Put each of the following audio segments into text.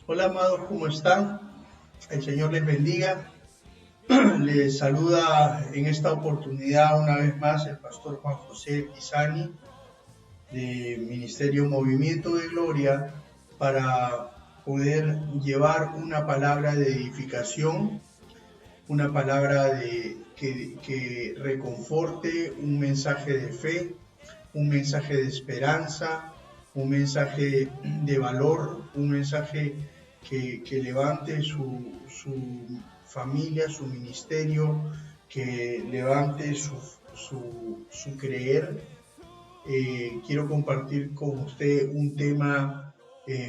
Hola amados, ¿cómo están? El Señor les bendiga. Les saluda en esta oportunidad una vez más el pastor Juan José Pisani de Ministerio Movimiento de Gloria para poder llevar una palabra de edificación, una palabra que reconforte, un mensaje de fe, un mensaje de esperanza, un mensaje de valor, un mensaje que levante su familia, su ministerio, que levante su creer. Quiero compartir con usted un tema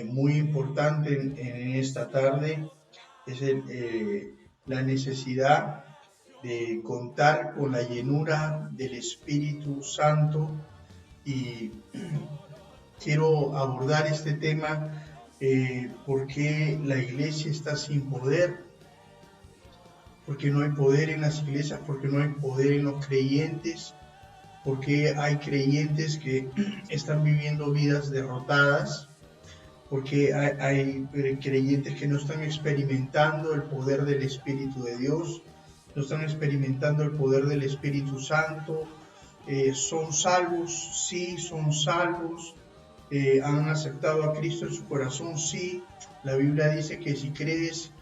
muy importante en esta tarde. Es la necesidad de contar con la llenura del Espíritu Santo y quiero abordar este tema porque la iglesia está sin poder, porque no hay poder en las iglesias, porque no hay poder en los creyentes, porque hay creyentes que están viviendo vidas derrotadas, porque hay creyentes que no están experimentando el poder del Espíritu de Dios, no están experimentando el poder del Espíritu Santo. ¿Son salvos? Sí, son salvos. ¿Han aceptado a Cristo en su corazón? Sí. La Biblia dice que si crees,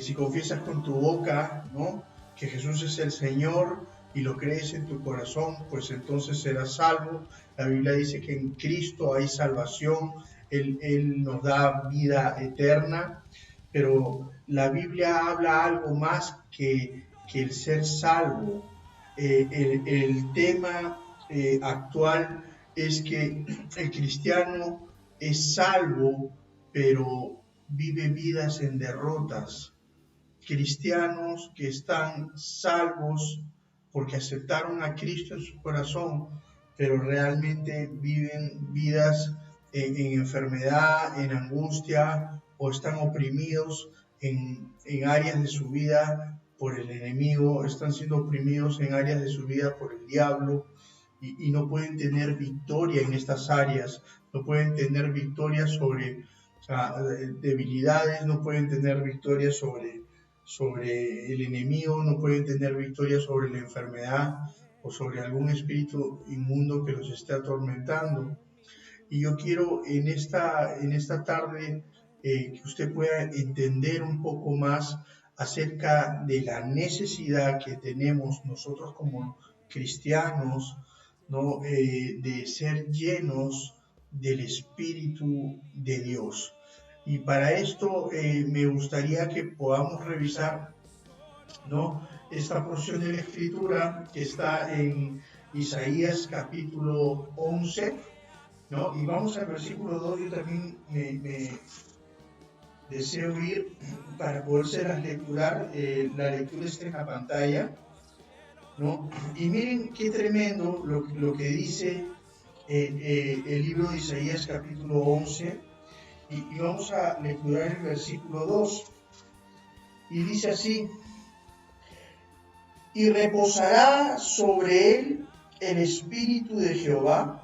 si confiesas con tu boca, ¿no?, que Jesús es el Señor y lo crees en tu corazón, pues entonces serás salvo. La Biblia dice que en Cristo hay salvación, Él nos da vida eterna, pero la Biblia habla algo más que el ser salvo. El tema actual es que el cristiano es salvo, pero vive vidas en derrotas. Cristianos que están salvos porque aceptaron a Cristo en su corazón, pero realmente viven vidas en enfermedad, en angustia, o están oprimidos en áreas de su vida por el enemigo, están siendo oprimidos en áreas de su vida por el diablo, y no pueden tener victoria en estas áreas, no pueden tener victoria sobre debilidades, no pueden tener victoria sobre el enemigo, no pueden tener victoria sobre la enfermedad o sobre algún espíritu inmundo que los esté atormentando. Y yo quiero en esta tarde que usted pueda entender un poco más acerca de la necesidad que tenemos nosotros como cristianos, ¿no?, de ser llenos del Espíritu de Dios. Y para esto me gustaría que podamos revisar, ¿no?, esta porción de la Escritura que está en Isaías capítulo 11, ¿no? Y vamos al versículo 2. Yo también me deseo ir para poder la lectura está en la pantalla, ¿no? Y miren qué tremendo lo que dice el libro de Isaías capítulo 11, y vamos a lecturar el versículo 2, y dice así: y reposará sobre él el espíritu de Jehová,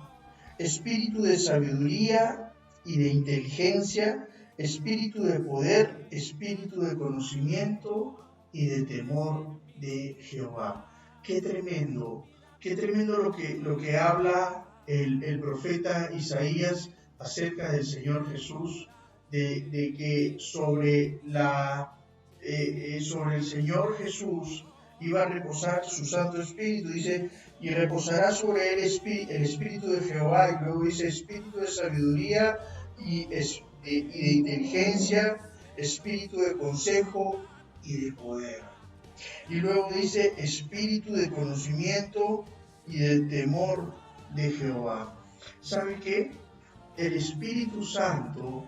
espíritu de sabiduría y de inteligencia, espíritu de poder, espíritu de conocimiento y de temor de Jehová. Qué tremendo lo que habla el profeta Isaías acerca del Señor Jesús, de que sobre el Señor Jesús iba a reposar su Santo Espíritu. Dice: y reposará sobre él el Espíritu de Jehová, y luego dice: espíritu de sabiduría y de inteligencia, espíritu de consejo y de poder. Y luego dice: espíritu de conocimiento y de temor de Jehová. ¿Sabe qué? El Espíritu Santo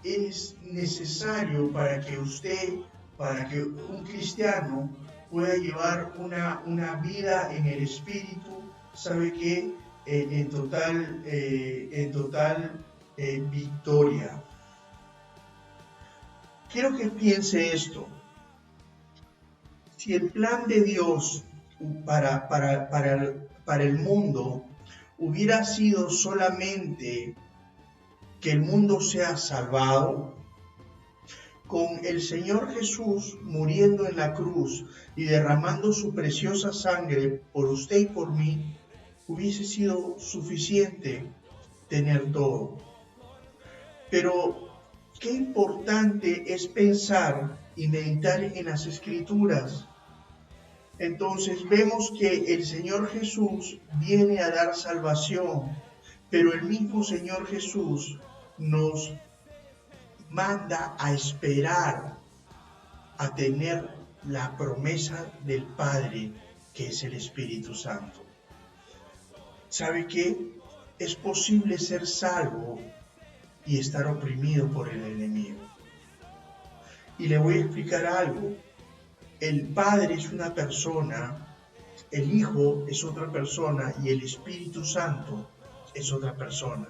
es necesario para que un cristiano pueda llevar una vida en el Espíritu, ¿sabe qué? En total victoria. Quiero que piense esto. Si el plan de Dios para el mundo hubiera sido solamente que el mundo sea salvado, con el Señor Jesús muriendo en la cruz y derramando su preciosa sangre por usted y por mí, hubiese sido suficiente tener todo. Pero qué importante es pensar y meditar en las Escrituras. Entonces vemos que el Señor Jesús viene a dar salvación, pero el mismo Señor Jesús nos manda a esperar a tener la promesa del Padre, que es el Espíritu Santo. ¿Sabe qué? Es posible ser salvo y estar oprimido por el enemigo. Y le voy a explicar algo. El Padre es una persona, el Hijo es otra persona y el Espíritu Santo es otra persona.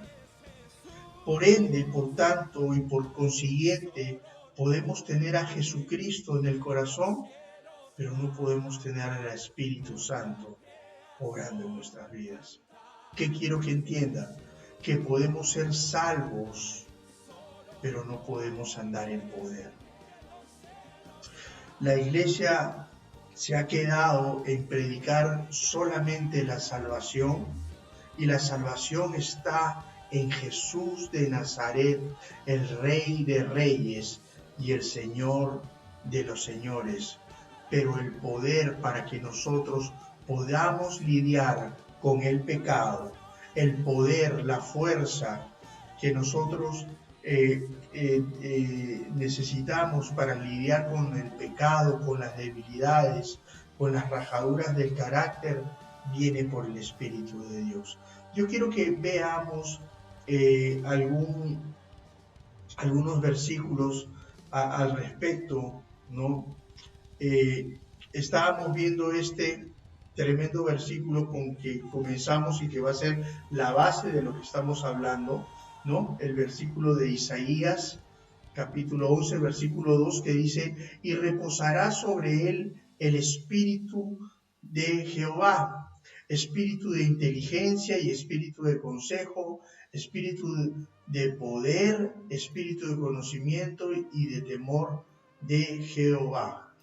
Por ende, por tanto y por consiguiente, podemos tener a Jesucristo en el corazón, pero no podemos tener al Espíritu Santo obrando en nuestras vidas. ¿Qué quiero que entiendan? Que podemos ser salvos, pero no podemos andar en poder. La iglesia se ha quedado en predicar solamente la salvación, y la salvación está en Jesús de Nazaret, el Rey de Reyes y el Señor de los Señores. Pero el poder para que nosotros podamos lidiar con el pecado, el poder, la fuerza que nosotros necesitamos para lidiar con el pecado, con las debilidades, con las rajaduras del carácter, viene por el Espíritu de Dios. Yo quiero que veamos algunos versículos al respecto, ¿no? Estábamos viendo este tremendo versículo con que comenzamos y que va a ser la base de lo que estamos hablando, ¿no? El versículo de Isaías, capítulo 11, versículo 2, que dice: y reposará sobre él el espíritu de Jehová, espíritu de inteligencia y espíritu de consejo, espíritu de poder, espíritu de conocimiento y de temor de Jehová.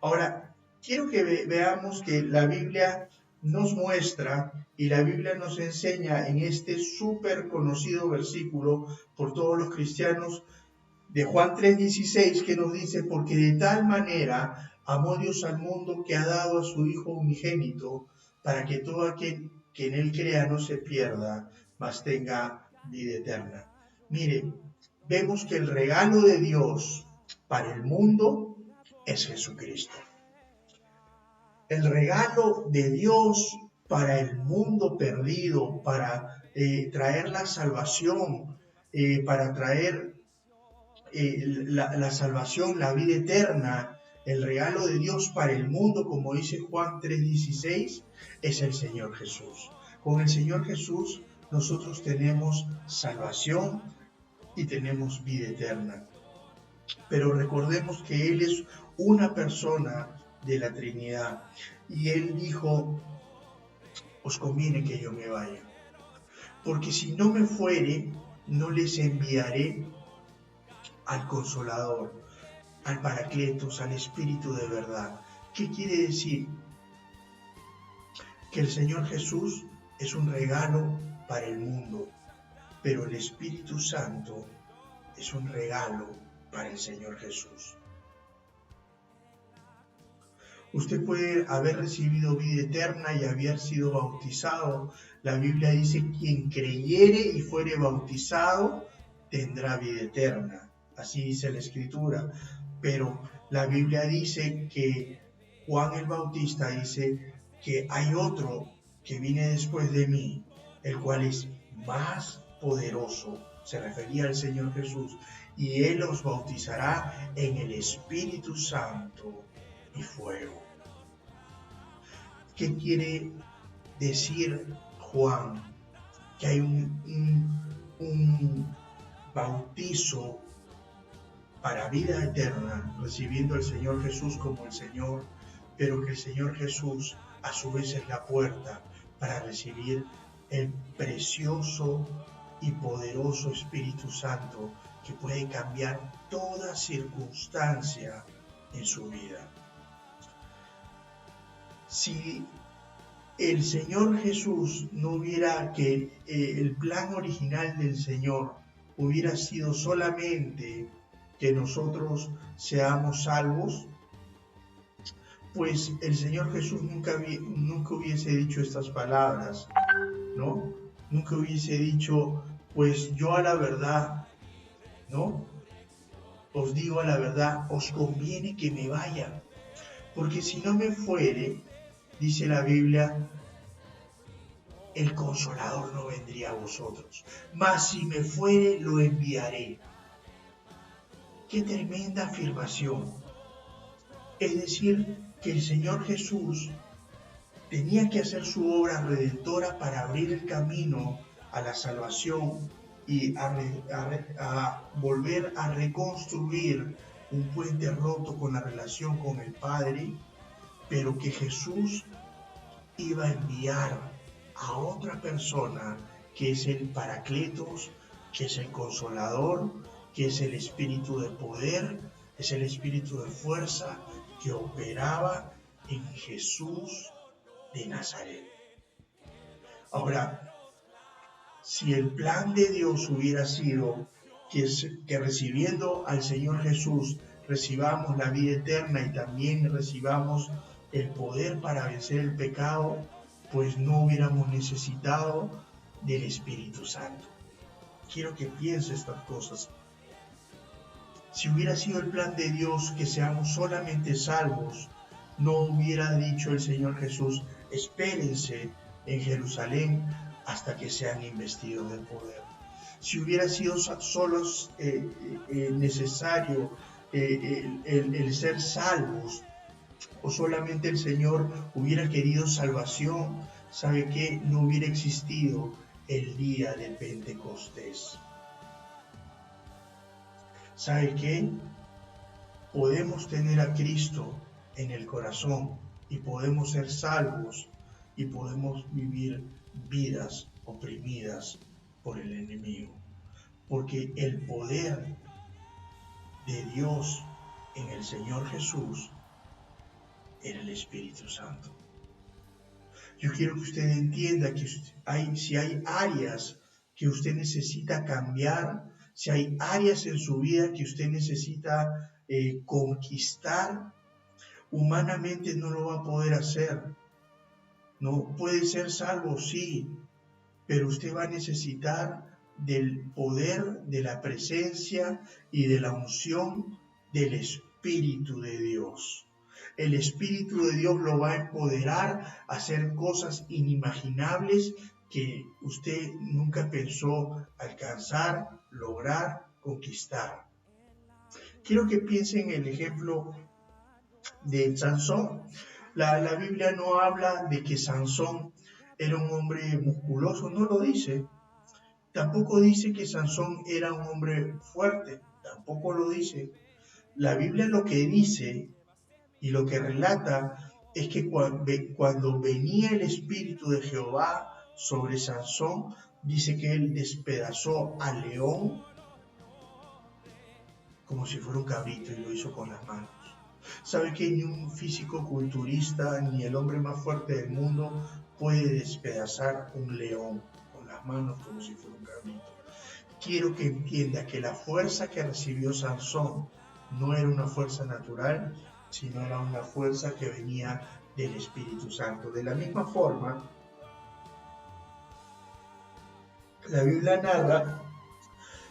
Ahora, quiero que veamos que la Biblia nos muestra y la Biblia nos enseña en este súper conocido versículo por todos los cristianos de Juan 3:16, que nos dice: porque de tal manera amó Dios al mundo que ha dado a su Hijo unigénito, para que todo aquel que en él crea no se pierda, mas tenga vida eterna. Mire, vemos que el regalo de Dios para el mundo es Jesucristo. El regalo de Dios para el mundo perdido, para traer la salvación, para traer la salvación, la vida eterna, el regalo de Dios para el mundo, como dice Juan 3:16, es el Señor Jesús. Con el Señor Jesús nosotros tenemos salvación y tenemos vida eterna. Pero recordemos que Él es una persona de la Trinidad, y Él dijo: os conviene que yo me vaya, porque si no me fuere, no les enviaré al Consolador, al Paracletos, al Espíritu de verdad. ¿Qué quiere decir? Que el Señor Jesús es un regalo para el mundo, pero el Espíritu Santo es un regalo para el Señor Jesús. Usted puede haber recibido vida eterna y haber sido bautizado. La Biblia dice: quien creyere y fuere bautizado tendrá vida eterna. Así dice la Escritura. Pero la Biblia dice que Juan el Bautista dice que hay otro que viene después de mí, el cual es más poderoso. Se refería al Señor Jesús. Y Él os bautizará en el Espíritu Santo y fuego. ¿Qué quiere decir Juan? Que hay un bautizo para vida eterna, recibiendo al Señor Jesús como el Señor, pero que el Señor Jesús a su vez es la puerta para recibir el precioso y poderoso Espíritu Santo que puede cambiar toda circunstancia en su vida. Si el Señor Jesús no hubiera, que el plan original del Señor hubiera sido solamente que nosotros seamos salvos, pues el Señor Jesús nunca hubiese dicho estas palabras, ¿no? Nunca hubiese dicho, pues yo a la verdad, ¿no? Os digo a la verdad, os conviene que me vaya, porque si no me fuere, dice la Biblia, el Consolador no vendría a vosotros, mas si me fuere, lo enviaré. ¡Qué tremenda afirmación! Es decir, que el Señor Jesús tenía que hacer su obra redentora para abrir el camino a la salvación y a volver a reconstruir un puente roto con la relación con el Padre, pero que Jesús iba a enviar a otra persona que es el Paracletos, que es el Consolador, que es el Espíritu de poder, es el Espíritu de fuerza que operaba en Jesús de Nazaret. Ahora, si el plan de Dios hubiera sido que recibiendo al Señor Jesús recibamos la vida eterna y también recibamos el poder para vencer el pecado, pues no hubiéramos necesitado del Espíritu Santo. Quiero que piense estas cosas. Si hubiera sido el plan de Dios que seamos solamente salvos, no hubiera dicho el Señor Jesús, espérense en Jerusalén hasta que sean investidos del poder. Si hubiera sido solo necesario el ser salvos, o solamente el Señor hubiera querido salvación, ¿sabe qué? No hubiera existido el día de Pentecostés. ¿Sabe qué? Podemos tener a Cristo en el corazón y podemos ser salvos y podemos vivir vidas oprimidas por el enemigo, porque el poder de Dios en el Señor Jesús era el Espíritu Santo. Yo quiero que usted entienda que si hay áreas que usted necesita cambiar, si hay áreas en su vida que usted necesita conquistar, humanamente no lo va a poder hacer. No puede ser salvo, sí, pero usted va a necesitar del poder, de la presencia y de la unción del Espíritu de Dios. El Espíritu de Dios lo va a empoderar a hacer cosas inimaginables que usted nunca pensó alcanzar, lograr, conquistar. Quiero que piensen en el ejemplo de Sansón. La Biblia no habla de que Sansón era un hombre musculoso, no lo dice. Tampoco dice que Sansón era un hombre fuerte, tampoco lo dice. La Biblia lo que dice y lo que relata es que cuando venía el Espíritu de Jehová sobre Sansón, dice que él despedazó al león como si fuera un cabrito y lo hizo con las manos. ¿Sabe que ni un físico-culturista ni el hombre más fuerte del mundo puede despedazar un león con las manos como si fuera un cabrito? Quiero que entienda que la fuerza que recibió Sansón no era una fuerza natural, sino era una fuerza que venía del Espíritu Santo. De la misma forma, la Biblia narra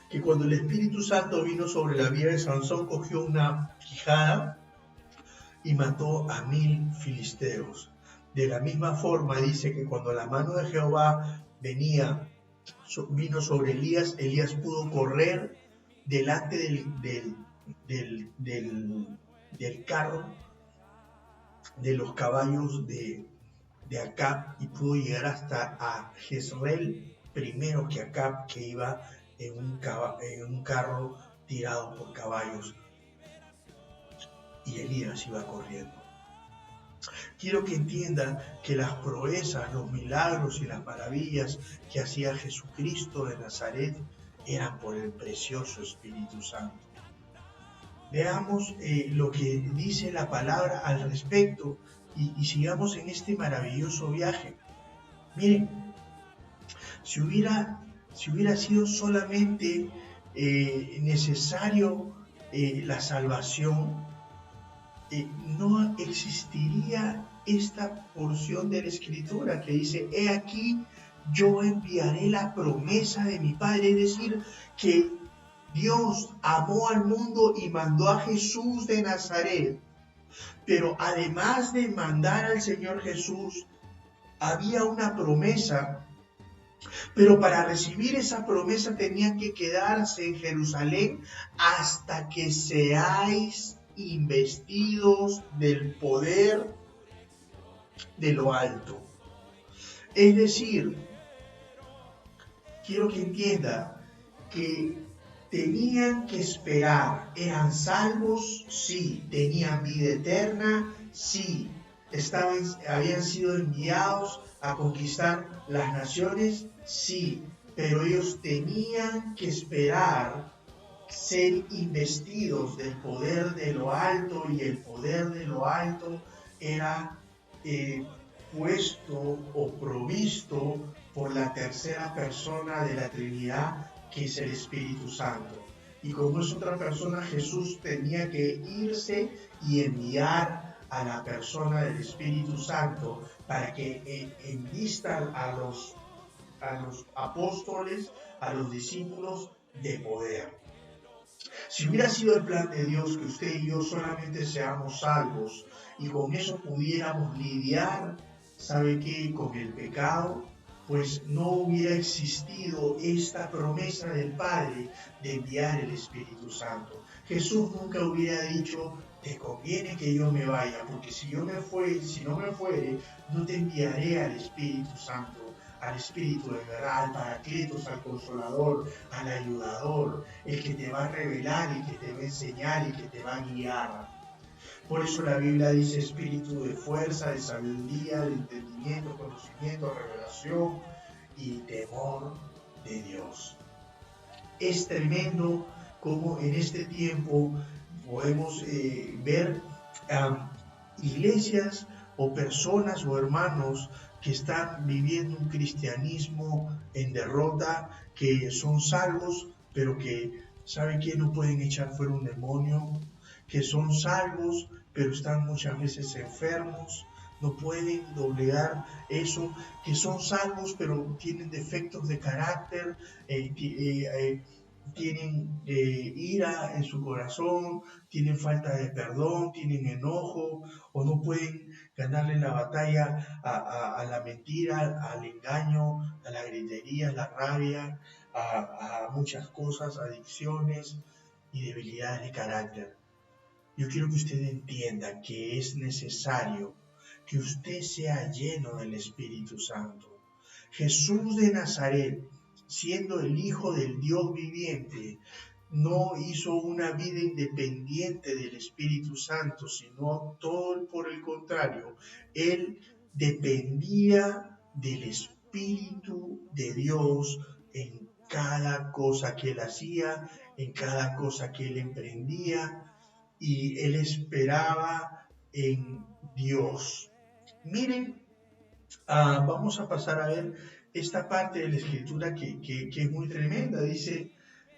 que cuando el Espíritu Santo vino sobre la vida de Sansón, cogió una quijada y mató a 1000 filisteos. De la misma forma dice que cuando la mano de Jehová vino sobre Elías, Elías pudo correr delante del carro de los caballos de Acab y pudo llegar hasta a Jezreel primero que Acab, que iba en un carro tirado por caballos, y Elías iba corriendo. Quiero que entiendan que las proezas, los milagros y las maravillas que hacía Jesucristo de Nazaret eran por el precioso Espíritu Santo. Veamos lo que dice la palabra al respecto y sigamos en este maravilloso viaje. Miren, si hubiera sido solamente necesario la salvación, no existiría esta porción de la Escritura que dice: he aquí, yo enviaré la promesa de mi Padre. Es decir, que Dios amó al mundo y mandó a Jesús de Nazaret. Pero además de mandar al Señor Jesús, había una promesa. Pero para recibir esa promesa tenían que quedarse en Jerusalén hasta que seáis investidos del poder de lo alto. Es decir, quiero que entienda que tenían que esperar. ¿Eran salvos? Sí. ¿Tenían vida eterna? Sí. ¿Habían sido enviados a conquistar las naciones? Sí. Pero ellos tenían que esperar ser investidos del poder de lo alto, y el poder de lo alto era puesto o provisto por la tercera persona de la Trinidad, que es el Espíritu Santo. Y como es otra persona, Jesús tenía que irse y enviar a la persona del Espíritu Santo para que envistan a los apóstoles, a los discípulos, de poder. Si hubiera sido el plan de Dios que usted y yo solamente seamos salvos y con eso pudiéramos lidiar, ¿sabe qué?, con el pecado, pues no hubiera existido esta promesa del Padre de enviar el Espíritu Santo. Jesús nunca hubiera dicho: te conviene que yo me vaya, porque si no me fuere, no te enviaré al Espíritu Santo, al Espíritu de verdad, al Paracletos, al Consolador, al Ayudador, el que te va a revelar, el que te va a enseñar, el que te va a guiar. Por eso la Biblia dice: espíritu de fuerza, de sabiduría, de entendimiento, conocimiento, revelación y temor de Dios. Es tremendo cómo en este tiempo podemos ver iglesias o personas o hermanos que están viviendo un cristianismo en derrota, que son salvos, pero que, ¿sabe qué?, no pueden echar fuera un demonio, que son salvos, pero están muchas veces enfermos, no pueden doblegar eso, que son salvos, pero tienen defectos de carácter, tienen ira en su corazón, tienen falta de perdón, tienen enojo, o no pueden ganarle la batalla a la mentira, al engaño, a la gritería, a la rabia, a muchas cosas, adicciones y debilidades de carácter. Yo quiero que usted entienda que es necesario que usted sea lleno del Espíritu Santo. Jesús de Nazaret, siendo el Hijo del Dios viviente, no hizo una vida independiente del Espíritu Santo, sino todo por el contrario. Él dependía del Espíritu de Dios en cada cosa que él hacía, en cada cosa que él emprendía, y él esperaba en Dios. Miren, vamos a pasar a ver esta parte de la Escritura que es muy tremenda. Dice: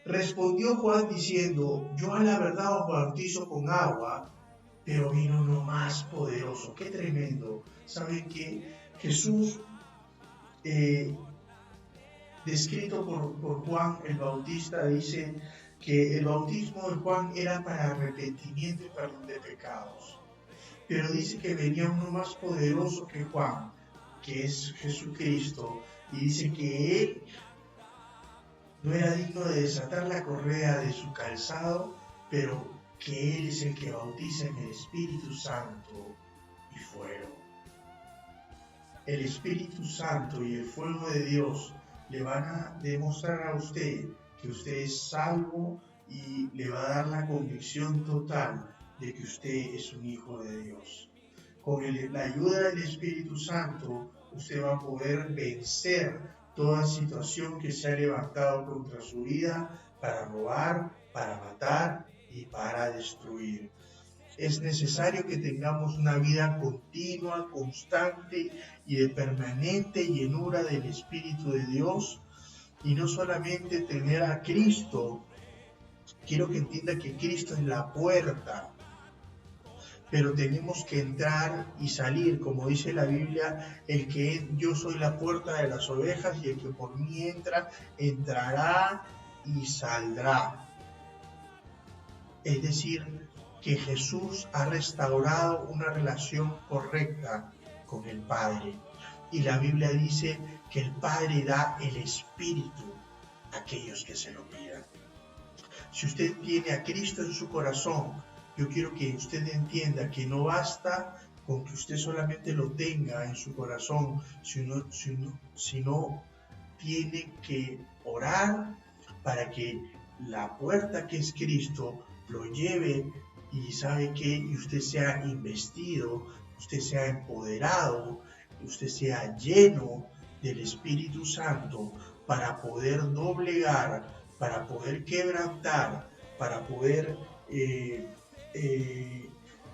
respondió Juan diciendo: yo a la verdad os bautizo con agua, pero vino uno más poderoso. ¡Qué tremendo! ¿Saben que Jesús, descrito por Juan el Bautista, dice que el bautismo de Juan era para arrepentimiento y perdón de pecados? Pero dice que venía uno más poderoso que Juan, que es Jesucristo, y dice que él no era digno de desatar la correa de su calzado, pero que él es el que bautiza en el Espíritu Santo y fuego. El Espíritu Santo y el fuego de Dios le van a demostrar a usted que usted es salvo, y le va a dar la convicción total de que usted es un hijo de Dios. con la ayuda del Espíritu Santo, usted va a poder vencer toda situación que se ha levantado contra su vida para robar, para matar y para destruir. Es necesario que tengamos una vida continua, constante y de permanente llenura del Espíritu de Dios, y no solamente tener a Cristo. Quiero que entienda que Cristo es la puerta, pero tenemos que entrar y salir, como dice la Biblia, yo soy la puerta de las ovejas, y el que por mí entra, entrará y saldrá. Es decir, que Jesús ha restaurado una relación correcta con el Padre. Y la Biblia dice que el Padre da el Espíritu a aquellos que se lo pidan. Si usted tiene a Cristo en su corazón, yo quiero que usted entienda que no basta con que usted solamente lo tenga en su corazón, sino tiene que orar para que la puerta que es Cristo lo lleve, y sabe que y usted sea investido, usted sea empoderado, usted sea lleno del Espíritu Santo para poder doblegar, para poder quebrantar, para poder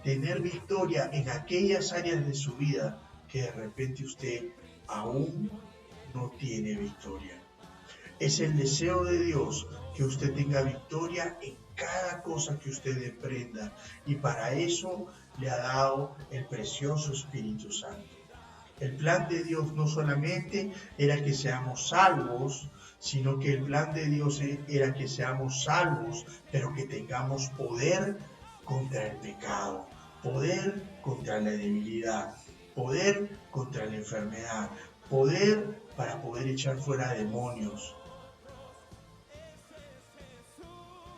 tener victoria en aquellas áreas de su vida que de repente usted aún no tiene victoria. Es el deseo de Dios que usted tenga victoria en cada cosa que usted emprenda, y para eso le ha dado el precioso Espíritu Santo. El plan de Dios no solamente era que seamos salvos, sino que el plan de Dios era que seamos salvos, pero que tengamos poder contra el pecado, poder contra la debilidad, poder contra la enfermedad, poder para poder echar fuera demonios.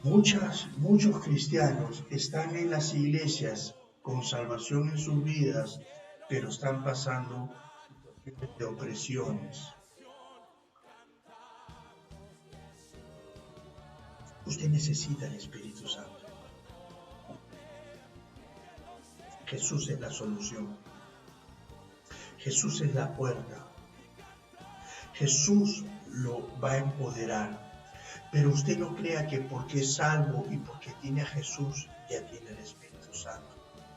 Muchos cristianos están en las iglesias con salvación en sus vidas, pero están pasando situaciones de opresiones. Usted necesita el Espíritu Santo. Jesús es la solución. Jesús es la puerta. Jesús lo va a empoderar. Pero usted no crea que porque es salvo y porque tiene a Jesús ya tiene el Espíritu Santo.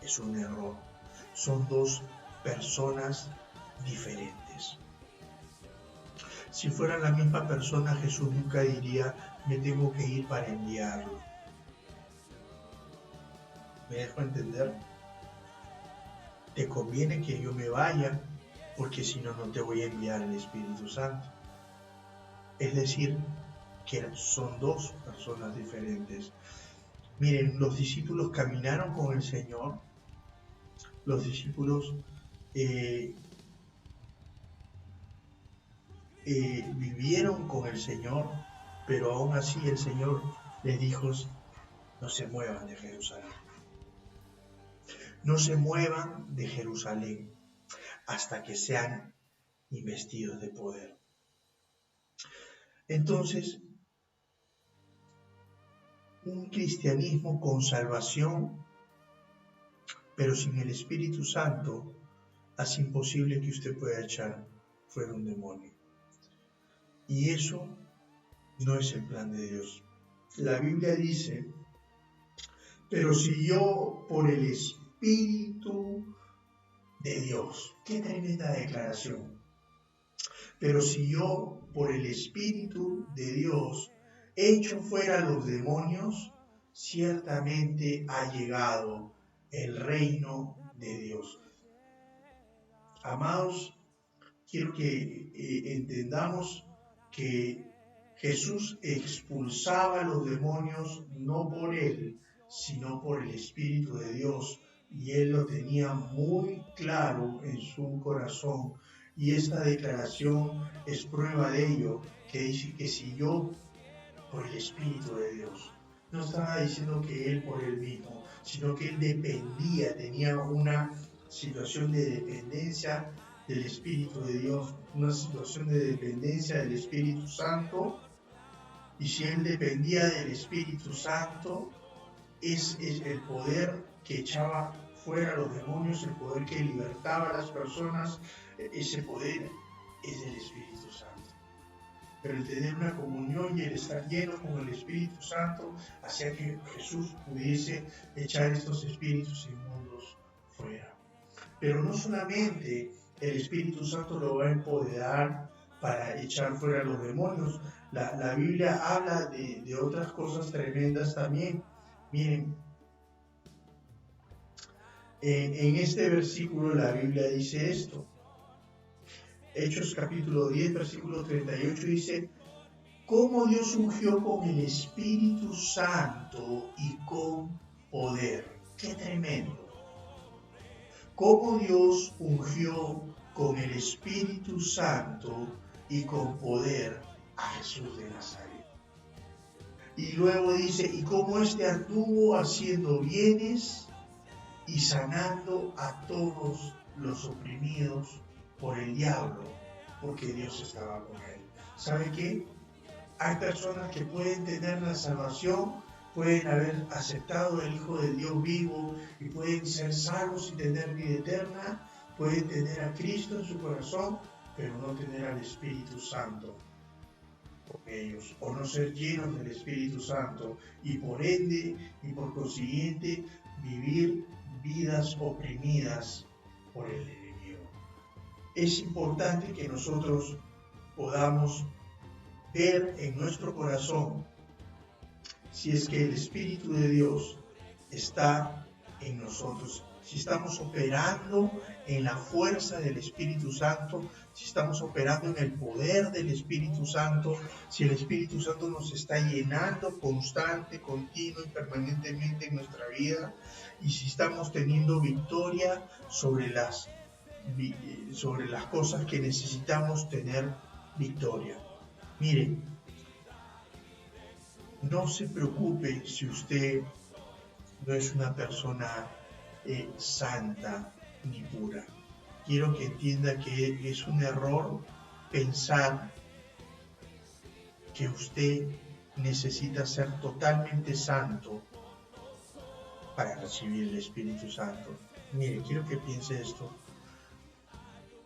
Es un error. Son dos personas diferentes. Si fueran la misma persona, Jesús nunca diría, me tengo que ir para enviarlo. ¿Me dejo entender? Te conviene que yo me vaya, porque si no, no te voy a enviar el Espíritu Santo. Es decir, que son dos personas diferentes. Miren, los discípulos caminaron con el Señor, los discípulos vivieron con el Señor, pero aún así el Señor les dijo, no se muevan de Jerusalén. No se muevan de Jerusalén hasta que sean investidos de poder. Entonces, un cristianismo con salvación, pero sin el Espíritu Santo, hace imposible que usted pueda echar fuera un demonio. Y eso no es el plan de Dios. La Biblia dice, pero si yo por el Espíritu de Dios, qué tremenda declaración, pero si yo por el Espíritu de Dios echo fuera los demonios, ciertamente ha llegado el reino de Dios. Amados, quiero que entendamos que Jesús expulsaba los demonios no por él, sino por el Espíritu de Dios, y él lo tenía muy claro en su corazón. Y esta declaración es prueba de ello, que dice que si yo por el Espíritu de Dios, no estaba diciendo que él por él mismo, sino que él dependía, tenía una situación de dependencia del Espíritu de Dios, una situación de dependencia del Espíritu Santo. Y si él dependía del Espíritu Santo, es el poder que echaba fuera a los demonios, el poder que libertaba a las personas, ese poder es del Espíritu Santo. Pero el tener una comunión y el estar lleno con el Espíritu Santo hacía que Jesús pudiese echar estos espíritus inmundos fuera. Pero no solamente el Espíritu Santo lo va a empoderar para echar fuera a los demonios. La Biblia habla de otras cosas tremendas también. Miren, en este versículo la Biblia dice esto. Hechos capítulo 10, versículo 38 dice: cómo Dios ungió con el Espíritu Santo y con poder. ¡Qué tremendo! Cómo Dios ungió con el Espíritu Santo y con poder a Jesús de Nazaret. Y luego dice: y cómo éste anduvo haciendo bienes y sanando a todos los oprimidos por el diablo, porque Dios estaba con él. ¿Sabe qué? Hay personas que pueden tener la salvación, pueden haber aceptado el Hijo de Dios vivo y pueden ser salvos y tener vida eterna, pueden tener a Cristo en su corazón, pero no tener al Espíritu Santo con ellos, o no ser llenos del Espíritu Santo y por ende y por consiguiente vivir vidas oprimidas por el enemigo. Es importante que nosotros podamos ver en nuestro corazón si es que el Espíritu de Dios está en nosotros, si estamos operando en la fuerza del Espíritu Santo, si estamos operando en el poder del Espíritu Santo, si el Espíritu Santo nos está llenando constante, continuo y permanentemente en nuestra vida, y si estamos teniendo victoria sobre las cosas que necesitamos tener victoria. Mire, no se preocupe si usted no es una persona santa ni pura. Quiero que entienda que es un error pensar que usted necesita ser totalmente santo para recibir el Espíritu Santo. Mire, quiero que piense esto.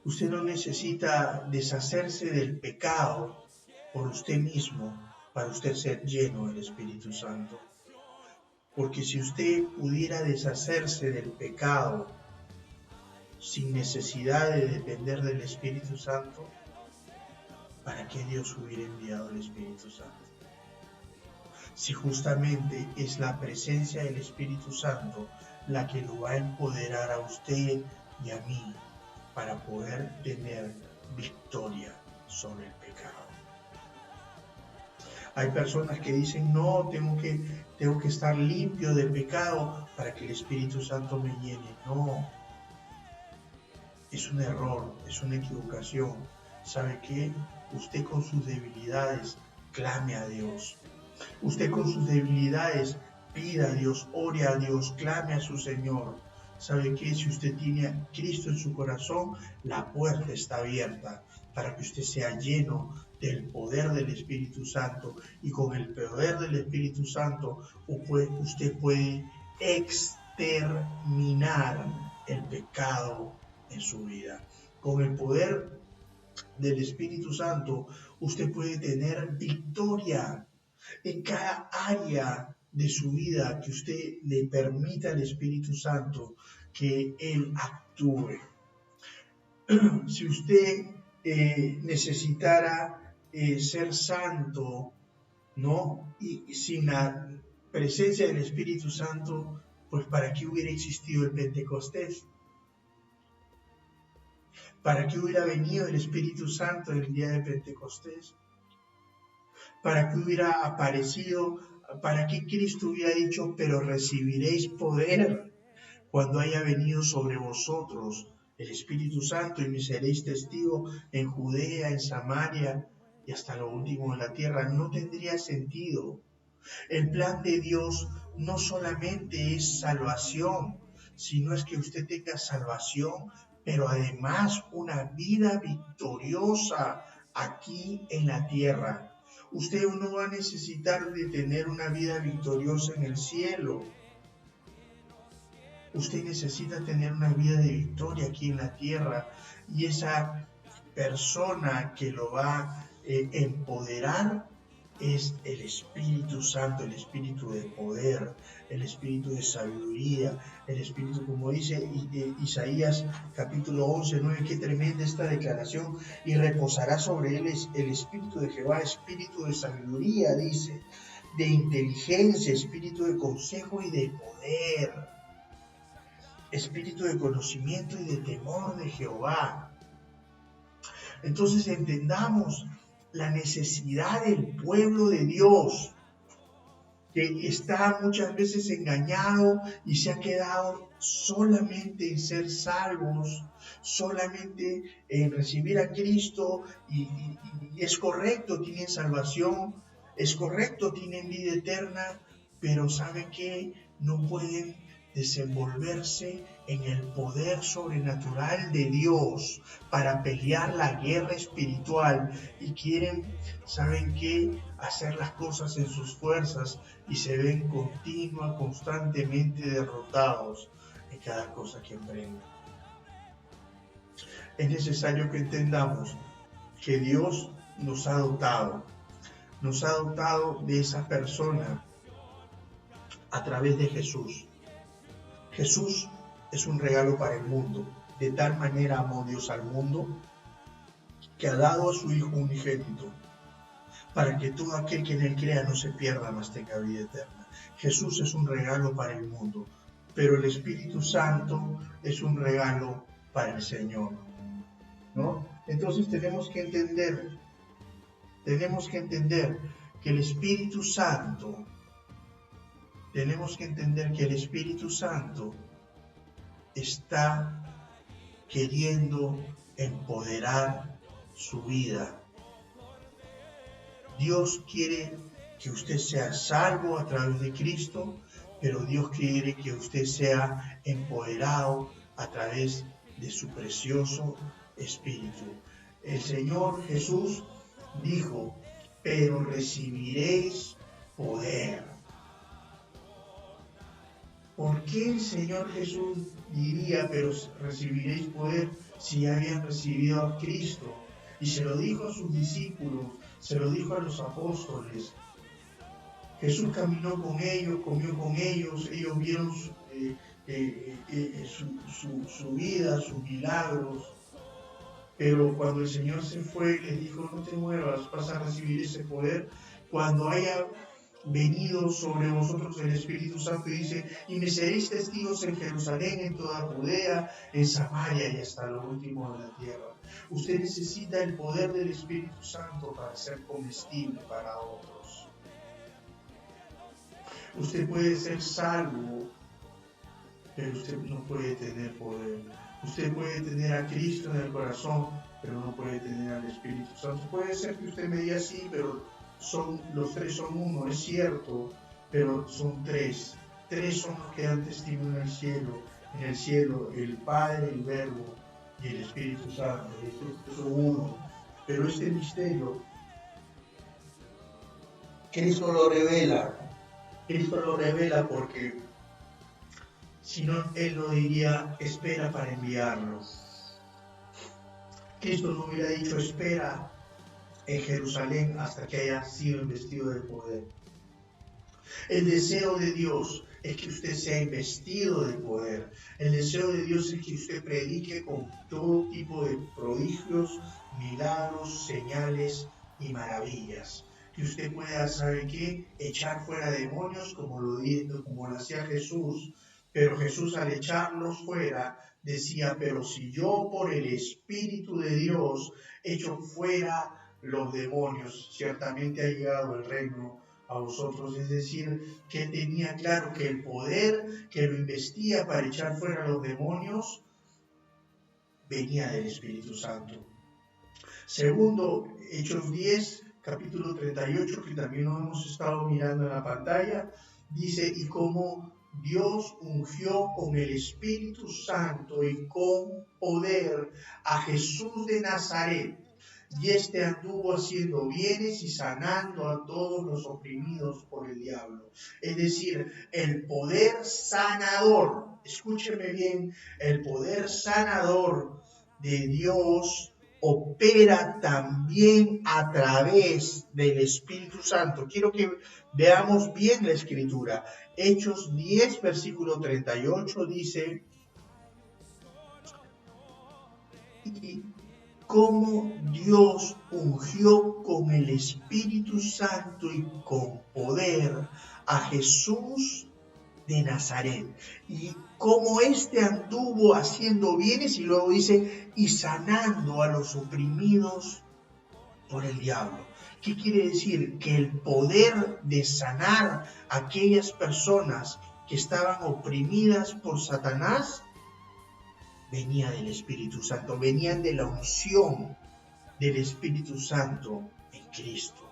Usted no necesita deshacerse del pecado por usted mismo para usted ser lleno del Espíritu Santo. Porque si usted pudiera deshacerse del pecado sin necesidad de depender del Espíritu Santo, ¿para qué Dios hubiera enviado el Espíritu Santo? Si justamente es la presencia del Espíritu Santo la que lo va a empoderar a usted y a mí para poder tener victoria sobre el pecado. Hay personas que dicen: no, tengo que estar limpio de pecado para que el Espíritu Santo me llene. No, es un error, es una equivocación. ¿Sabe qué? Usted con sus debilidades clame a Dios. Usted con sus debilidades pida a Dios, ore a Dios, clame a su Señor. ¿Sabe qué? Si usted tiene a Cristo en su corazón, la puerta está abierta para que usted sea lleno del poder del Espíritu Santo, y con el poder del Espíritu Santo usted puede exterminar el pecado en su vida. Con el poder del Espíritu Santo usted puede tener victoria en cada área de su vida que usted le permita al Espíritu Santo que Él actúe. Si usted necesitara ser santo, ¿no? Y sin la presencia del Espíritu Santo, pues ¿para qué hubiera existido el Pentecostés? ¿Para qué hubiera venido el Espíritu Santo el día de Pentecostés? ¿Para qué hubiera aparecido? ¿Para qué Cristo hubiera dicho: pero recibiréis poder cuando haya venido sobre vosotros el Espíritu Santo y me seréis testigo en Judea, en Samaria y hasta lo último de la tierra? No tendría sentido. El plan de Dios no solamente es salvación, sino es que usted tenga salvación, pero además una vida victoriosa aquí en la tierra. Usted no va a necesitar de tener una vida victoriosa en el cielo. Usted necesita tener una vida de victoria aquí en la tierra, y esa persona que lo va a empoderar es el Espíritu Santo, el Espíritu de poder, el Espíritu de sabiduría, el Espíritu, como dice Isaías capítulo 11, 9, qué tremenda esta declaración: y reposará sobre él el Espíritu de Jehová, Espíritu de sabiduría, dice, de inteligencia, Espíritu de consejo y de poder, Espíritu de conocimiento y de temor de Jehová. Entonces entendamos la necesidad del pueblo de Dios, que está muchas veces engañado y se ha quedado solamente en ser salvos, solamente en recibir a Cristo, y es correcto, tienen salvación, es correcto, tienen vida eterna, pero ¿saben qué? No pueden desenvolverse en el poder sobrenatural de Dios para pelear la guerra espiritual, y quieren, ¿saben qué?, hacer las cosas en sus fuerzas, y se ven constantemente derrotados en cada cosa que emprenden. Es necesario que entendamos que Dios nos ha dotado de esa persona a través de Jesús. Jesús es un regalo para el mundo. De tal manera amó Dios al mundo que ha dado a su Hijo unigénito, para que todo aquel que en él crea no se pierda, mas tenga vida eterna. Jesús es un regalo para el mundo, pero el Espíritu Santo es un regalo para el Señor, ¿no? Entonces tenemos que entender que el Espíritu Santo, está queriendo empoderar su vida. Dios quiere que usted sea salvo a través de Cristo, pero Dios quiere que usted sea empoderado a través de su precioso Espíritu. El Señor Jesús dijo: pero recibiréis poder. ¿Por qué el Señor Jesús diría pero recibiréis poder si ya habían recibido a Cristo? Y se lo dijo a sus discípulos, se lo dijo a los apóstoles. Jesús caminó con ellos, comió con ellos, ellos vieron su vida, sus milagros. Pero cuando el Señor se fue, les dijo: no te muevas, vas a recibir ese poder cuando haya venido sobre vosotros el Espíritu Santo. Y dice: y me seréis testigos en Jerusalén, en toda Judea, en Samaria y hasta lo último de la tierra. Usted necesita el poder del Espíritu Santo para ser comestible para otros. Usted puede ser salvo, pero usted no puede tener poder. Usted puede tener a Cristo en el corazón, pero no puede tener al Espíritu Santo. Puede ser que usted me diga: sí, pero los tres son uno, es cierto, pero son tres. Tres son los que dan testimonio en el cielo. En el cielo, el Padre, el Verbo y el Espíritu Santo. Estos son uno. Pero este misterio, Cristo lo revela. Cristo lo revela porque si no, Él no diría: espera para enviarlo. Cristo no hubiera dicho: espera en Jerusalén hasta que haya sido investido de poder. El deseo de Dios es que usted sea investido de poder. El deseo de Dios es que usted predique con todo tipo de prodigios, milagros, señales y maravillas. Que usted pueda, ¿sabe qué?, echar fuera demonios como lo hacía Jesús. Pero Jesús, al echarlos fuera, decía: pero si yo por el Espíritu de Dios echo fuera los demonios, ciertamente ha llegado el reino a vosotros. Es decir, que tenía claro que el poder que lo investia para echar fuera los demonios venía del Espíritu Santo. Segundo, Hechos 10, capítulo 38, que también lo hemos estado mirando en la pantalla, dice: y como Dios ungió con el Espíritu Santo y con poder a Jesús de Nazaret, y este anduvo haciendo bienes y sanando a todos los oprimidos por el diablo. Es decir, el poder sanador escúcheme bien, el poder sanador de Dios opera también a través del Espíritu Santo. Quiero que veamos bien la escritura. Hechos 10, versículo 38 dice, y cómo Dios ungió con el Espíritu Santo y con poder a Jesús de Nazaret, y cómo éste anduvo haciendo bienes, y luego dice, y sanando a los oprimidos por el diablo. ¿Qué quiere decir? Que el poder de sanar a aquellas personas que estaban oprimidas por Satanás venía del Espíritu Santo, venían de la unción del Espíritu Santo en Cristo.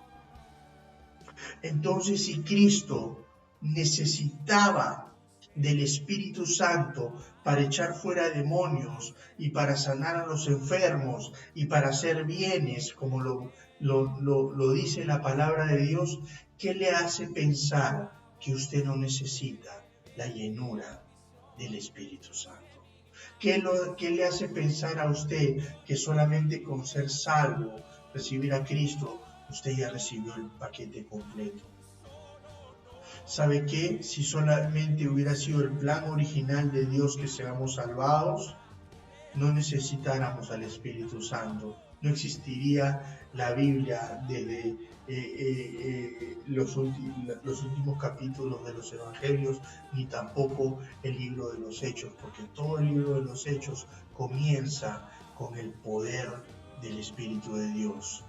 Entonces, si Cristo necesitaba del Espíritu Santo para echar fuera demonios y para sanar a los enfermos y para hacer bienes, como lo dice la palabra de Dios, ¿qué le hace pensar que usted no necesita la llenura del Espíritu Santo? ¿Qué le hace pensar a usted que solamente con ser salvo, recibir a Cristo, usted ya recibió el paquete completo? ¿Sabe qué? Si solamente hubiera sido el plan original de Dios que seamos salvados, no necesitáramos al Espíritu Santo. No existiría la Biblia desde los últimos capítulos de los Evangelios, ni tampoco el libro de los Hechos, porque todo el libro de los Hechos comienza con el poder del Espíritu de Dios.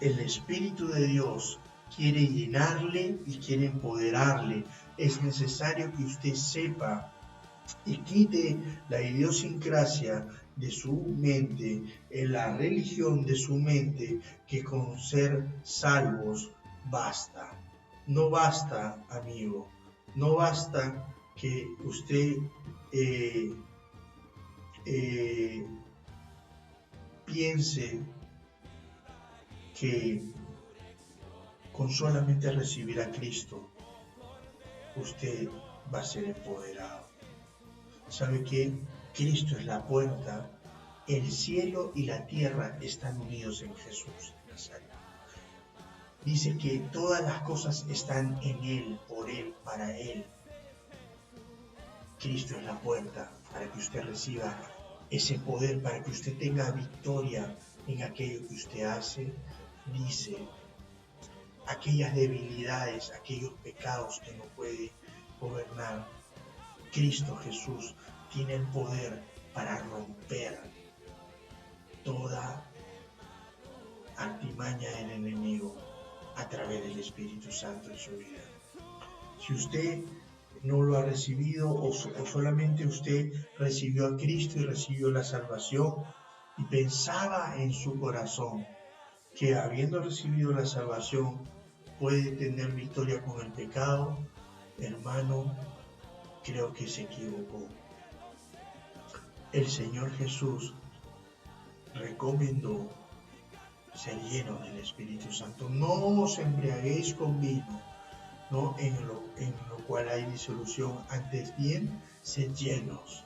El Espíritu de Dios quiere llenarle y quiere empoderarle. Es necesario que usted sepa y quite la idiosincrasia de su mente, en la religión de su mente, que con ser salvos basta. No basta, amigo, no basta que usted piense que con solamente recibir a Cristo usted va a ser empoderado. ¿Sabe qué? Cristo es la puerta. El cielo y la tierra están unidos en Jesús de Nazaret. Dice que todas las cosas están en Él, por Él, para Él. Cristo es la puerta para que usted reciba ese poder, para que usted tenga victoria en aquello que usted hace, dice, aquellas debilidades, aquellos pecados que no puede gobernar. Cristo Jesús tiene el poder para romper toda artimaña del enemigo a través del Espíritu Santo en su vida. Si usted no lo ha recibido o solamente usted recibió a Cristo y recibió la salvación y pensaba en su corazón que habiendo recibido la salvación puede tener victoria con el pecado, hermano, creo que se equivocó. El Señor Jesús recomendó ser llenos del Espíritu Santo. No os embriaguéis con vino, ¿no? en lo cual hay disolución, antes bien, sed llenos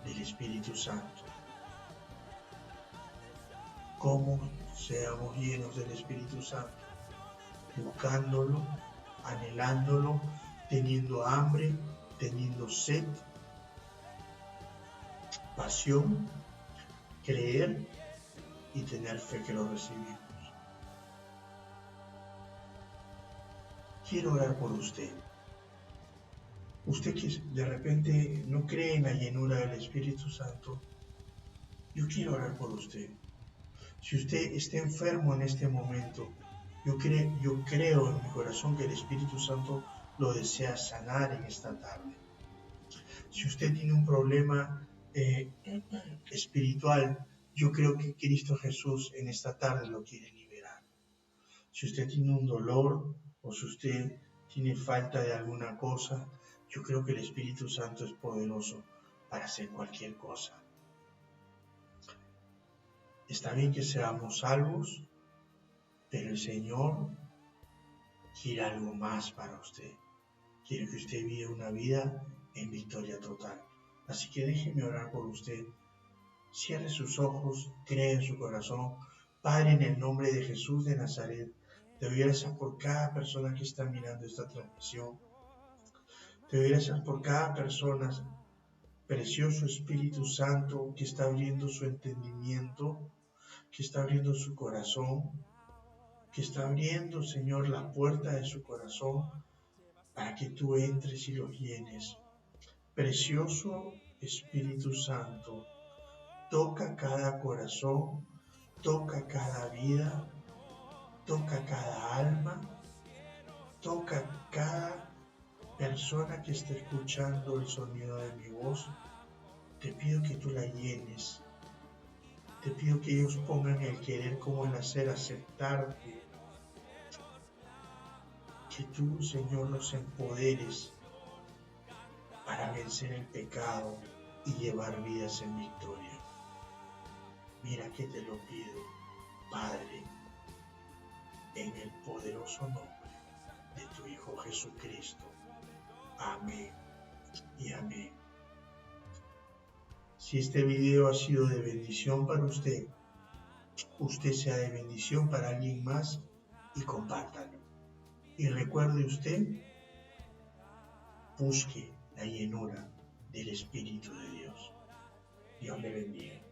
del Espíritu Santo. ¿Cómo seamos llenos del Espíritu Santo? Buscándolo, anhelándolo, teniendo hambre, teniendo sed, pasión, creer y tener fe que lo recibimos. Quiero orar por usted. Usted que de repente no cree en la llenura del Espíritu Santo, yo quiero orar por usted. Si usted está enfermo en este momento, yo creo en mi corazón que el Espíritu Santo lo desea sanar en esta tarde. Si usted tiene un problema espiritual, yo creo que Cristo Jesús en esta tarde lo quiere liberar. Si usted tiene un dolor o si usted tiene falta de alguna cosa, yo creo que el Espíritu Santo es poderoso para hacer cualquier cosa. Está bien que seamos salvos, pero el Señor quiere algo más para usted. Quiere que usted viva una vida en victoria total. Así que déjeme orar por usted. Cierre sus ojos, cree en su corazón. Padre, en el nombre de Jesús de Nazaret, te doy gracias por cada persona que está mirando esta transmisión. Te doy gracias por cada persona, precioso Espíritu Santo, que está abriendo su entendimiento, que está abriendo su corazón, que está abriendo, Señor, la puerta de su corazón para que tú entres y los llenes. Precioso Espíritu Santo, toca cada corazón, toca cada vida, toca cada alma, toca cada persona que esté escuchando el sonido de mi voz. Te pido que tú la llenes. Te pido que ellos pongan el querer como el hacer, aceptarte. Que tú, Señor, los empoderes para vencer el pecado y llevar vidas en victoria. Mira que te lo pido, Padre, en el poderoso nombre de tu Hijo Jesucristo. Amén y amén. Si este video ha sido de bendición para usted, usted sea de bendición para alguien más y compártalo. Y recuerde usted, busque la llenura del Espíritu de Dios. Dios le bendiga.